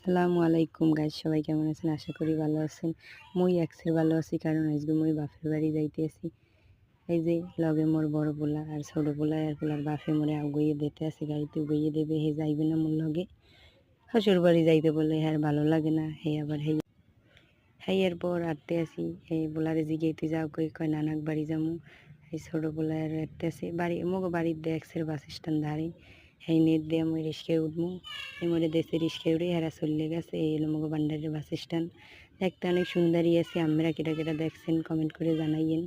আসসালামু আলাইকুম গাইস, সবাই কেমন আছেন? আশা করি ভালো আছেন। মুই একসের ভালো আছি, কারণ আজকে মুই বাপের বাড়ি যাইতেছি। এই যে লগে মোর বড় পোলা আর ছোট পোলা, আর পোলার বাপে মোরে আগুইয়ে দিতে আছে, গাড়িতে উগিয়ে দেবে। হে যাইবে না মোর লগে, শ্বশুর বাড়ি যাইতে বলে হ্যাঁ ভালো লাগে না। হে আবার হেয়ের পর আটতে আসি। এই পোলারে জিগেই তুই যাও, কই নানাক বাড়ি যামু। এই ছোট পোলার আটতে আসি বাড়ি, মগো বাড়ির একসের বাস স্ট্যান্ড ধারে। এই নেট দিয়ে আমি রিক্সায় উঠবো। এই মোড়ে দেশে রিক্সায় উঠে হেরা চলে গেছে। এই হলো মগো বান্ডারের বাস স্ট্যান্ড। দেখতে অনেক সুন্দরই আছে। আমরা কেটা কেটা দেখছেন কমেন্ট করে জানাইয়েন।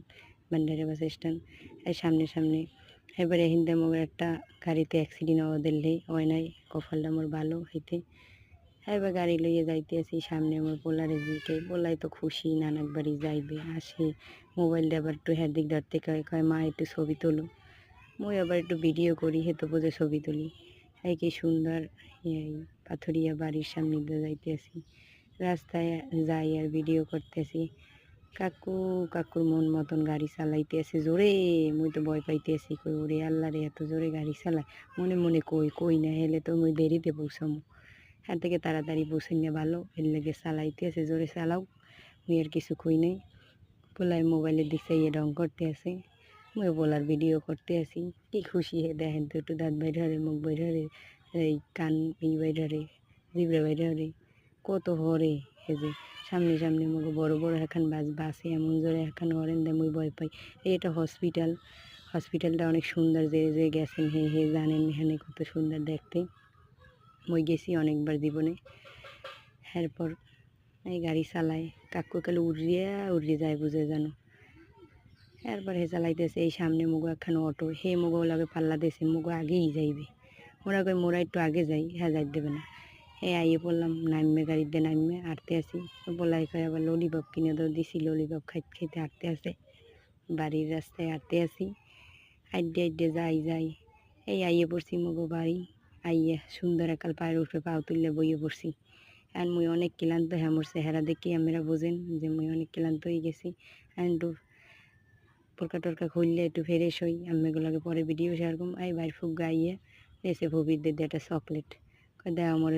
বান্ডারের বাস স্ট্যান্ড এই সামনে সামনে। এবারে হিন্দে মগর একটা গাড়িতে অ্যাক্সিডেন্ট হওয়া দিলে হয় নাই, কপালটা মোর ভালো হইতে। এবার গাড়ি লইয়ে যাইতে আছি, সামনে আমার পোলারে দিকে। পোলাই তো খুশি, নানাক বাড়ি যাইবে। আসে মোবাইলটা আবার একটু হ্যাঁ দিক ধরতে কয় মা একটু ছবি তোলো। মুই আবার একটু ভিডিও করি, হেতো বোঝে ছবি তুলি। এই কি সুন্দর এই পাথরিয়া বাড়ির সামনে দিয়ে যাইতে আছি। রাস্তায় যাই আর ভিডিও করতেছি। কাকুর মন মতন গাড়ি চালাইতে আছে জোরে। মুই তো ভয় পাইতে আছি, কই ওরে আল্লাহ রে, এত জোরে গাড়ি চালায়। মনে মনে কই না হেলে তো মুই দেরিতে পৌঁছামো। হ্যাঁ থেকে তাড়াতাড়ি পৌঁছে নিয়ে ভালো, এর লেগে চালাইতে আছে। জোরে চালাও, মুই আর কিছু কই নাই। পোলায় মোবাইলের দিক চাইয়ে রং করতে আছে, মুই পোলার ভিডিও করতে আছি। কি খুশি হে দেখেন তো, একটু দাঁত বাইরে হরে, মুখ বাইরে হরে, এই কান বাইরে হরে, জিবরা বাইরে হরে, কত হরে। হে যে সামনে সামনে মুখ বড় বড় এখন বাসে এমন জোরে এখন হরেন দেয়, মুই ভয় পাই। এটা হসপিটালটা অনেক সুন্দর। যে যে গেছেন হে জানেন এখানে কত সুন্দর দেখতে। মই গেছি অনেকবার জীবনে। এরপর এই গাড়ি চালায় কাকু কালে উড়িয়ে যায় বুঝে জানো। এরপর হে চালাইতেছে। এই সামনে মুগো একখান অটো, হে মুগো লাগে পাল্লা দিয়েছে, মুগো আগেই যাইবে। ওরা কই মোরা একটু আগে যাই, হ্যাঁ যাই দেবে না। আইয়ে পড়লাম, নামবে গাড়িতে নামবে আটতে আসি। বলাই কয় আবার ললিপপ কিনে দাও, দিছি ললিপপ খাইতে আটতে আসে। বাড়ির রাস্তায় আটতে আসি, আইডে যাই। এই আইয়ে পড়ছি মুগো বাড়ি। আইয়ে সুন্দর একাল পায়ের উপরে পাও তুললে বইয়ে পড়ছি। আর মুই অনেক ক্লান্ত, হ্যাঁ মোর চেহারা দেখি আমরা বোঝেন যে মুই অনেক ক্লান্ত হয়ে গেছি। একটু বোরকা টোরকা খুললে একটু ফ্রেশ হই। আম্মেগুলোকে পরে ভিডিও সেরকম এই বাইর ফুক গাইয়ে এসে ভবির দিয়ে একটা চকলেট দেওয়া মরে